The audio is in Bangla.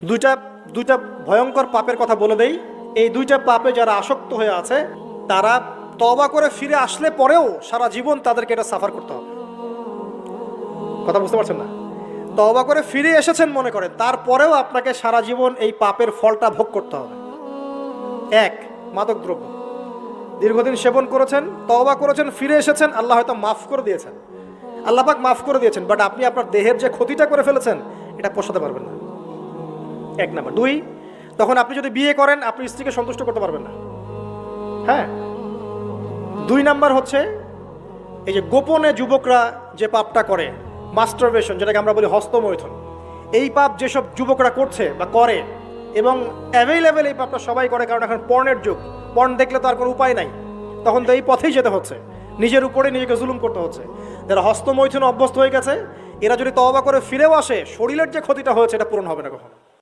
দুইটা দুইটা ভয়ঙ্কর পাপের কথা বলে দেই। এই দুইটা পাপে যারা আসক্ত হয়ে আছে তারা তওবা করে ফিরে আসলে পরেও সারা জীবন তাদেরকে এটা সাফার করতে হবে। কথা বুঝতে পারছেন না? তওবা করে ফিরে এসেছেন মনে করেন, তারপরেও আপনাকে সারা জীবন এই পাপের ফলটা ভোগ করতে হবে। এক, মাদকদ্রব্য দীর্ঘদিন সেবন করেছেন, তওবা করেছেন, ফিরে এসেছেন, আল্লাহ হয়তো মাফ করে দিয়েছেন, আল্লাহ পাক মাফ করে দিয়েছেন, বাট আপনি আপনার দেহের যে ক্ষতিটা করে ফেলেছেন এটা পোষাতে পারবেন না। এক নাম্বার। দুই, তখন আপনি যদি বিয়ে করেন আপনি স্ত্রীকে সন্তুষ্ট করতে পারবেন না। হ্যাঁ। দুই নাম্বার হচ্ছে এই যে গোপনে যুবকরা যে পাপটা করে, মাস্টারবেশন, যেটাকে আমরা বলি হস্তমৈথুন, এই পাপ যেসব যুবকরা করছে বা করে, এবং অ্যাভেলেবেল এই পাপটা সবাই করে, কারণ এখন পর্নের যুগ, পর্ন দেখলে তো আর কোনো উপায় নাই, তখন তো এই পথেই যেতে হচ্ছে, নিজের উপরে নিজেকে জুলুম করতে হচ্ছে। যারা হস্তমৈথুন অভ্যস্ত হয়ে গেছে এরা যদি তওবা করে ফিরেও আসে, শরীরের যে ক্ষতিটা হয়েছে এটা পূরণ হবে না কখনো।